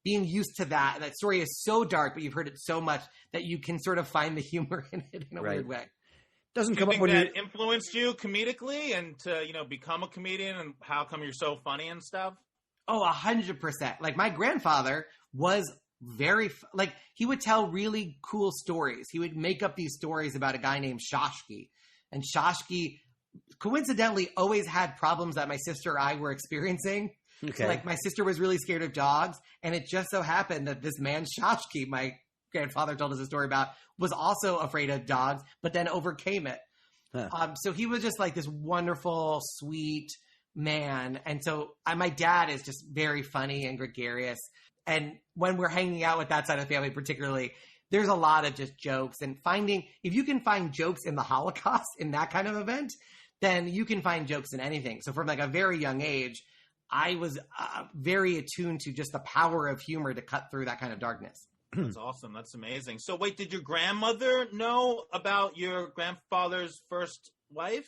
being used to that. That story is so dark, but you've heard it so much that you can sort of find the humor in it in a weird way. Doesn't come up when that influenced you comedically and to become a comedian, and how come you're so funny and stuff? Oh, 100%. My grandfather was very, he would tell really cool stories. He would make up these stories about a guy named Shashki. And Shashki, coincidentally, always had problems that my sister or I were experiencing. Okay. My sister was really scared of dogs. And it just so happened that this man, Shashki, my grandfather told us a story about, was also afraid of dogs, but then overcame it. Huh. So he was just like this wonderful, sweet man. And so my dad is just very funny and gregarious. And when we're hanging out with that side of the family particularly, there's a lot of just jokes. And if you can find jokes in the Holocaust in that kind of event, then you can find jokes in anything. So from like a very young age, I was very attuned to just the power of humor to cut through that kind of darkness. That's awesome. That's amazing. So wait, did your grandmother know about your grandfather's first wife?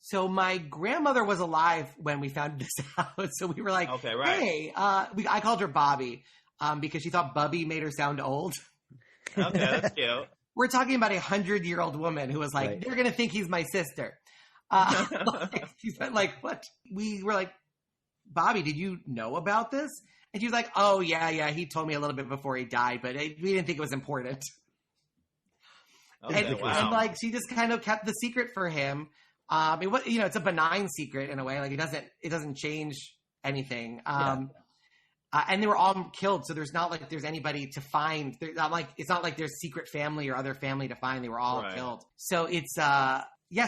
So my grandmother was alive when we found this out. So we were like, okay, right. Hey, I called her Bobby because she thought Bubby made her sound old. Okay, that's cute. We're talking about 100-year-old woman who was like, right. They're going to think he's my sister. She's like, what? We were like, Bobby, did you know about this? And she was like, oh, yeah, he told me a little bit before he died, but we didn't think it was important. Okay, and like, she just kind of kept the secret for him. It's a benign secret in a way. Like it doesn't change anything. And they were all killed. So there's not like there's anybody to find. It's not like there's secret family or other family to find. They were all killed. So it's,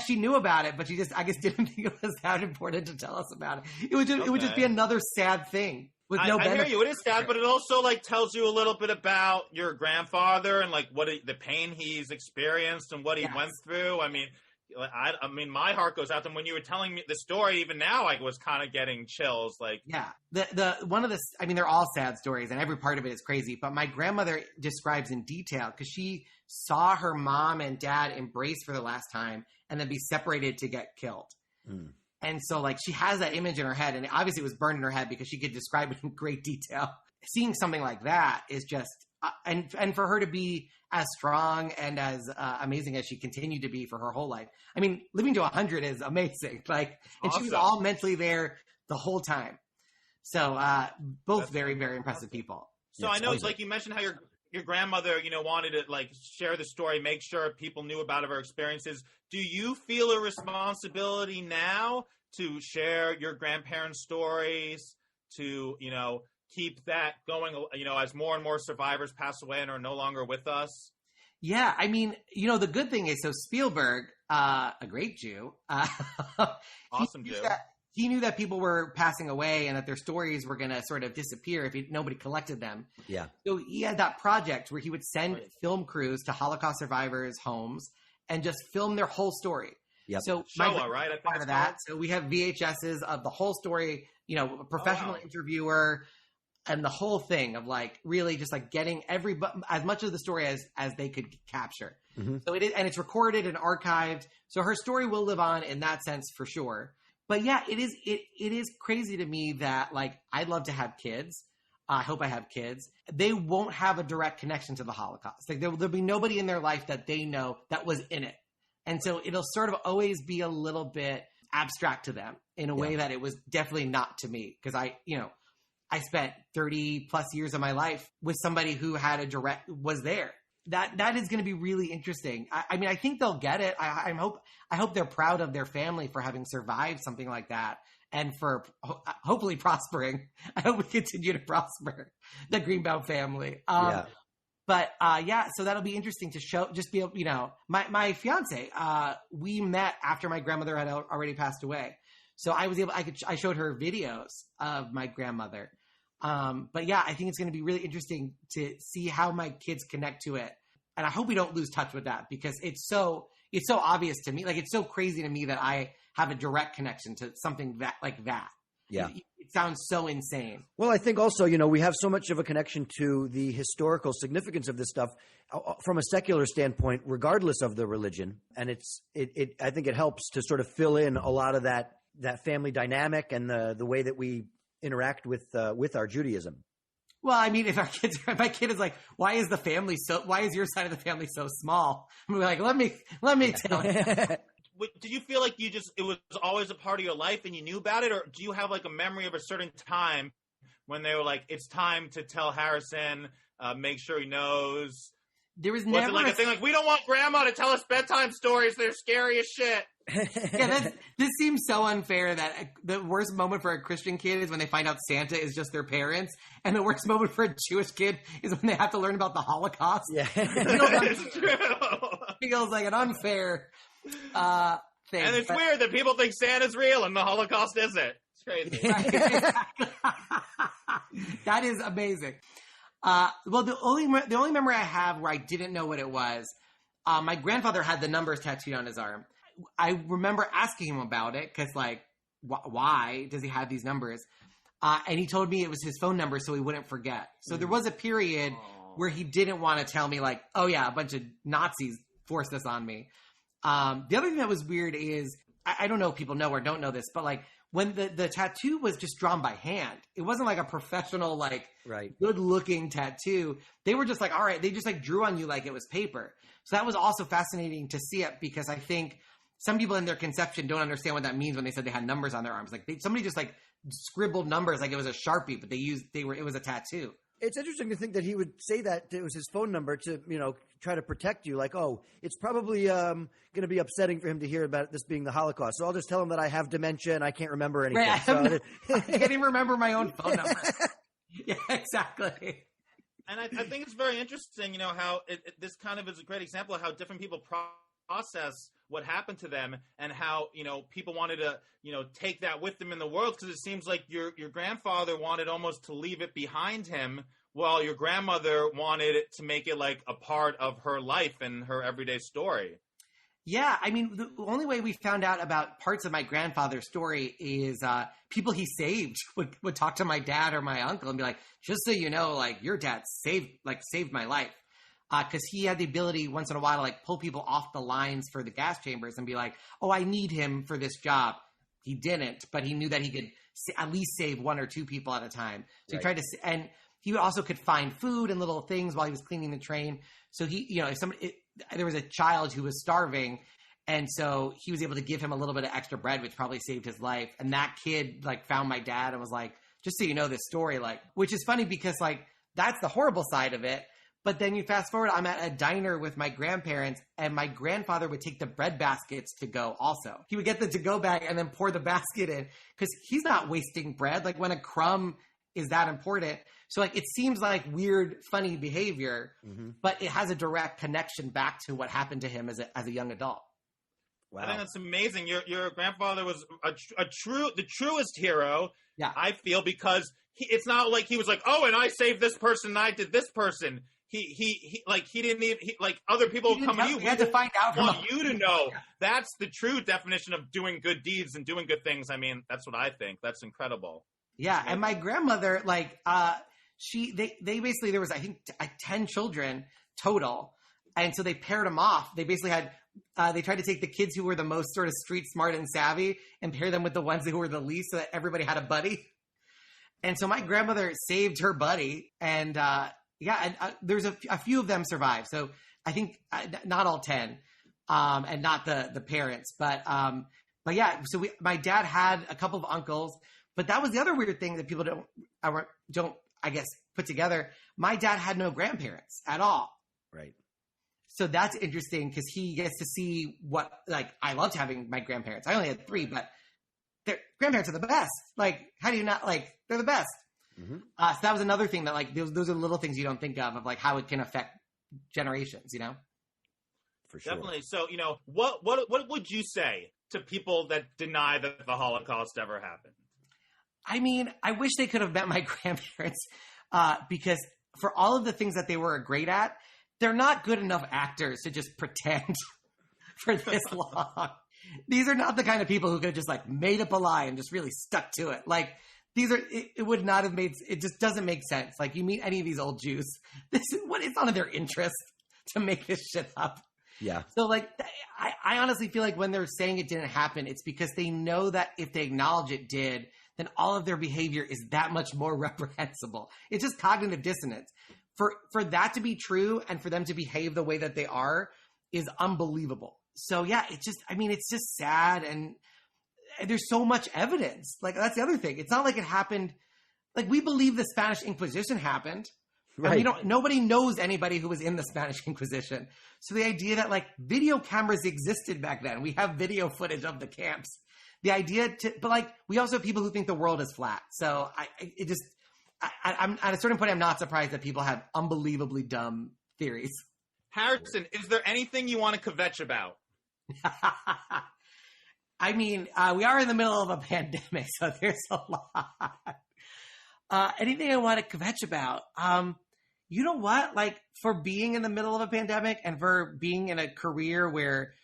she knew about it, but she just, I guess, didn't think it was that important to tell us about it. It would just be another sad thing. With no benefit. I hear you. It is sad, but it also like tells you a little bit about your grandfather and like the pain he's experienced and what he went through. I mean, my heart goes out to him when you were telling me the story. Even now, I was kind of getting chills. Like, they're all sad stories, and every part of it is crazy. But my grandmother describes in detail because she saw her mom and dad embrace for the last time and then be separated to get killed. Mm. And so, like, she has that image in her head, and obviously it was burned in her head because she could describe it in great detail. Seeing something like that is just, and for her to be as strong and as amazing as she continued to be for her whole life. I mean, living to 100 is amazing. Like, and she was all mentally there the whole time. So, both very, very impressive people. So I know, it's like you mentioned how your grandmother, wanted to like share the story, make sure people knew about her experiences. Do you feel a responsibility now to share your grandparents' stories, to, keep that going, as more and more survivors pass away and are no longer with us? Yeah. I mean, the good thing is, so Spielberg, a great Jew, awesome Jew. He knew that people were passing away and that their stories were going to sort of disappear if nobody collected them. Yeah. So he had that project where he would send film crews to Holocaust survivors' homes and just film their whole story. Yep. So Showa, right? I think part of that. So we have VHSs of the whole story, a professional interviewer and the whole thing of like really just like getting as much of the story as they could capture. Mm-hmm. So it is, and it's recorded and archived. So her story will live on in that sense for sure. But yeah, it is crazy to me that like I'd love to have kids. I hope I have kids. They won't have a direct connection to the Holocaust. Like there'll be nobody in their life that they know that was in it. And so it'll sort of always be a little bit abstract to them in a way that it was definitely not to me. Because I spent 30 plus years of my life with somebody who was there. That is going to be really interesting. I mean, I think they'll get it. I hope they're proud of their family for having survived something like that. And for hopefully prospering. I hope we continue to prosper, the Greenbaum family. But so that'll be interesting to show. Just be able, my fiance. We met after my grandmother had already passed away, so I showed her videos of my grandmother. But yeah, I think it's going to be really interesting to see how my kids connect to it, and I hope we don't lose touch with that because it's so obvious to me. Like it's so crazy to me that I have a direct connection to something like that. Yeah. It sounds so insane. Well, I think also, we have so much of a connection to the historical significance of this stuff from a secular standpoint, regardless of the religion. And I think it helps to sort of fill in a lot of that family dynamic and the way that we interact with our Judaism. Well, I mean, if my kid is like, why is your side of the family so small? I'm like, let me tell you. Did you feel like it was always a part of your life and you knew about it? Or do you have like a memory of a certain time when they were like, it's time to tell Harrison, make sure he knows? There was never it like a thing like, we don't want grandma to tell us bedtime stories. They're scary as shit. Yeah, this seems so unfair that the worst moment for a Christian kid is when they find out Santa is just their parents. And the worst moment for a Jewish kid is when they have to learn about the Holocaust. Yeah. It feels like an unfair. thing. And it's weird that people think Santa's real and the Holocaust isn't. It's crazy. That is amazing. Well, the only memory I have where I didn't know what it was, my grandfather had the numbers tattooed on his arm. I remember asking him about it because, like, why does he have these numbers? And he told me it was his phone number so he wouldn't forget. So there was a period where he didn't want to tell me, like, oh yeah, a bunch of Nazis forced this on me. The other thing that was weird is, I don't know if people know or don't know this, but like when the tattoo was just drawn by hand, it wasn't like a professional, like good looking tattoo. They were just like, all right, they just like drew on you like it was paper. So that was also fascinating to see it because I think some people in their conception don't understand what that means when they said they had numbers on their arms. Like somebody just like scribbled numbers like it was a Sharpie, but it was a tattoo. It's interesting to think that he would say that it was his phone number to, try to protect you. Like, oh, it's probably going to be upsetting for him to hear about this being the Holocaust. So I'll just tell him that I have dementia and I can't remember anything. Right, I can't even remember my own phone number. Yeah, exactly. And I think it's very interesting, how this kind of is a great example of how different people process what happened to them and how, people wanted to, take that with them in the world. Because it seems like your grandfather wanted almost to leave it behind him while your grandmother wanted it to make it like a part of her life and her everyday story. Yeah. I mean, the only way we found out about parts of my grandfather's story is people he saved would talk to my dad or my uncle and be like, just so you know, like your dad saved my life. Because he had the ability once in a while to like pull people off the lines for the gas chambers and be like, oh, I need him for this job. He didn't, but he knew that he could at least save one or two people at a time. So he tried to, and he also could find food and little things while he was cleaning the train. So he, there was a child who was starving. And so he was able to give him a little bit of extra bread, which probably saved his life. And that kid like found my dad and was like, just so you know this story, like, which is funny because like, that's the horrible side of it. But then you fast forward, I'm at a diner with my grandparents and my grandfather would take the bread baskets to go also. He would get the to-go bag and then pour the basket in because he's not wasting bread. Like when a crumb is that important. So like, it seems like weird, funny behavior, but it has a direct connection back to what happened to him as a young adult. Wow. I think that's amazing. Your grandfather was the truest hero. Yeah. I feel because it's not like he was like, oh, and I saved this person and I did this person. He didn't even like other people come to you. He had to find out. Want you to know. That's the true definition of doing good deeds and doing good things. I mean, that's what I think. That's incredible. Yeah, and my grandmother, like, they basically there was I think 10 children total, and so they paired them off. They basically had they tried to take the kids who were the most sort of street smart and savvy and pair them with the ones who were the least, so that everybody had a buddy. And so my grandmother saved her buddy, and there's a few of them survived. So I think not all 10, and not the parents, but yeah. So my dad had a couple of uncles, but that was the other weird thing that people don't I guess put together. My dad had no grandparents at all. Right. So that's interesting because he gets to see what, like, I loved having my grandparents. I only had 3, but their grandparents are the best. Like, how do you not, like, they're the best. So that was another thing that, like, those are little things you don't think of like, how it can affect generations, For sure. Definitely. So, what would you say to people that deny that the Holocaust ever happened? I mean, I wish they could have met my grandparents because for all of the things that they were great at, they're not good enough actors to just pretend for this long. These are not the kind of people who could have just like made up a lie and just really stuck to it. Like it would not have made, it just doesn't make sense. Like you meet any of these old Jews, it's not in their interest to make this shit up. Yeah. So like, I honestly feel like when they're saying it didn't happen, it's because they know that if they acknowledge it did, then all of their behavior is that much more reprehensible. It's just cognitive dissonance. For that to be true and for them to behave the way that they are is unbelievable. So yeah, it's just sad. And there's so much evidence. Like that's the other thing. It's not like it happened. Like we believe the Spanish Inquisition happened. Right. Nobody knows anybody who was in the Spanish Inquisition. So the idea that like video cameras existed back then, we have video footage of the camps. The idea but like we also have people who think the world is flat. So I'm at a certain point, I'm not surprised that people have unbelievably dumb theories. Harrison, is there anything you want to kvetch about? I mean, we are in the middle of a pandemic, so there's a lot. Anything I want to kvetch about? You know what? Like, for being in the middle of a pandemic and for being in a career where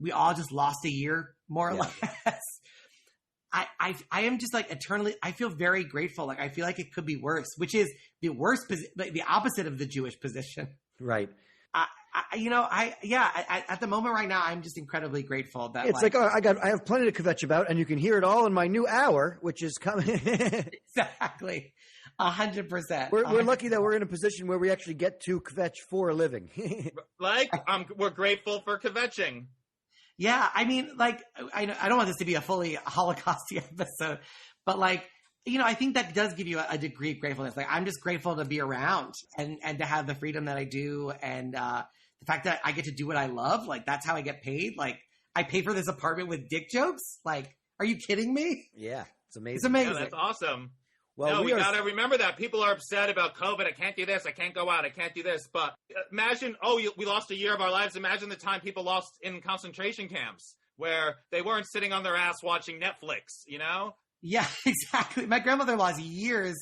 we all just lost a year, more or less, I am just like eternally, I feel very grateful. Like, I feel like it could be worse, which is the worst, like the opposite of the Jewish position. Right. At the moment right now, I'm just incredibly grateful that it's like, I have plenty to kvetch about, and you can hear it all in my new hour, which is coming. Exactly. 100%. We're lucky that we're in a position where we actually get to kvetch for a living. We're grateful for kvetching. Yeah, I mean, like, I don't want this to be a fully Holocausty episode, but like, you know, I think that does give you a degree of gratefulness. Like, I'm just grateful to be around and to have the freedom that I do, and the fact that I get to do what I love. Like, that's how I get paid. Like, I pay for this apartment with dick jokes. Like, are you kidding me? Yeah, it's amazing. It's amazing. Yeah, that's awesome. Well, we got to remember that people are upset about COVID. I can't do this. I can't go out. I can't do this. But imagine, we lost a year of our lives. Imagine the time people lost in concentration camps where they weren't sitting on their ass watching Netflix, you know? Yeah, exactly. My grandmother lost years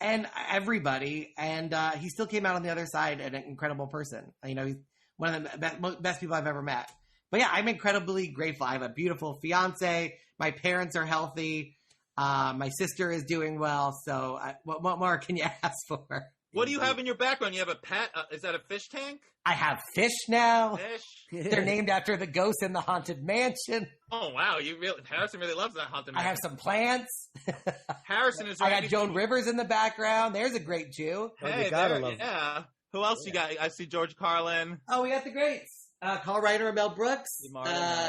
and everybody, and he still came out on the other side an incredible person. You know, he's one of the best people I've ever met. But yeah, I'm incredibly grateful. I have a beautiful fiance. My parents are healthy. My sister is doing well. So what more can you ask for? What do you have in your background? You have a pet? Is that a fish tank? I have fish now. Fish? They're named after the ghosts in the Haunted Mansion. Oh, wow. Harrison really loves that Haunted Mansion. I have some plants. Harrison is. I got Joan Rivers in the background. There's a great Jew. Hey, yeah. Who else you got? I see George Carlin. Oh, we got the greats. Carl Reiner and Mel Brooks.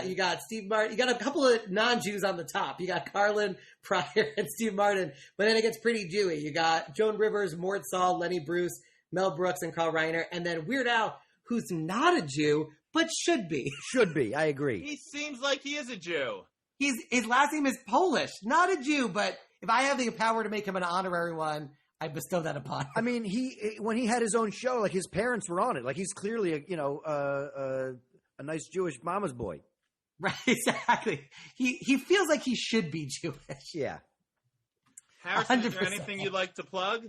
You got Steve Martin. You got a couple of non-Jews on the top. You got Carlin, Pryor, and Steve Martin. But then it gets pretty Jewy. You got Joan Rivers, Mort Saul, Lenny Bruce, Mel Brooks, and Carl Reiner. And then Weird Al, who's not a Jew, but should be. Should be. I agree. He seems like he is a Jew. His last name is Polish. Not a Jew, but if I have the power to make him an honorary one, I bestow that upon him. I mean, when he had his own show, like, his parents were on it. Like, he's clearly a nice Jewish mama's boy. Right, exactly. He feels like he should be Jewish. Yeah. Harrison, is there anything you'd like to plug?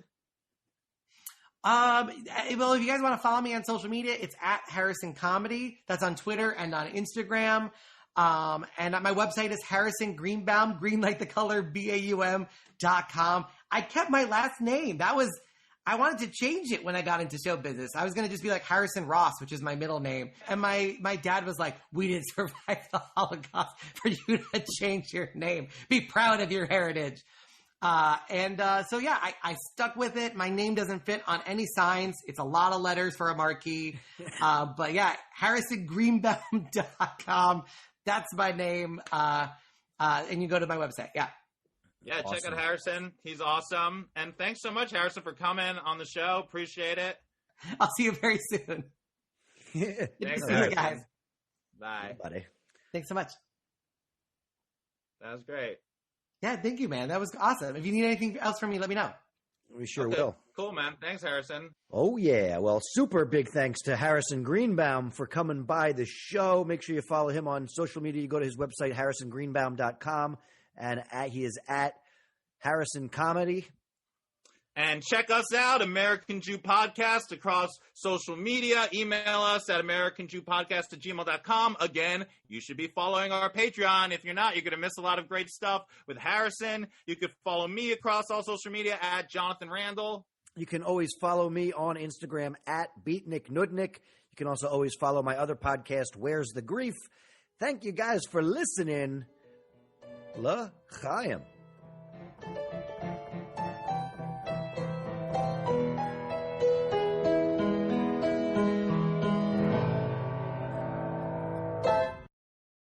Well, if you guys want to follow me on social media, it's at Harrison Comedy. That's on Twitter and on Instagram. And my website is Harrison Greenbaum, green like the color, BAUM.com. I kept my last name. I wanted to change it when I got into show business. I was going to just be like Harrison Ross, which is my middle name. And my dad was like, we didn't survive the Holocaust for you to change your name. Be proud of your heritage. So I stuck with it. My name doesn't fit on any signs. It's a lot of letters for a marquee. But yeah, HarrisonGreenbaum.com. That's my name. And you go to my website. Yeah. Yeah, Awesome. Check out Harrison. He's awesome. And thanks so much, Harrison, for coming on the show. Appreciate it. I'll see you very soon. Thanks, See you guys. Bye. Buddy. Thanks so much. That was great. Yeah, thank you, man. That was awesome. If you need anything else from me, let me know. We sure Okay. will. Cool, man. Thanks, Harrison. Oh, yeah. Well, super big thanks to Harrison Greenbaum for coming by the show. Make sure you follow him on social media. You go to his website, harrisongreenbaum.com, and he is at Harrison Comedy. And check us out, American Jew Podcast, across social media. Email us at americanjewpodcast@gmail.com. Again, you should be following our Patreon. If you're not, you're going to miss a lot of great stuff with Harrison. You could follow me across all social media at Jonathan Randall. You can always follow me on Instagram at BeatnikNudnik. You can also always follow my other podcast, Where's the Grief? Thank you guys for listening. L'chaim.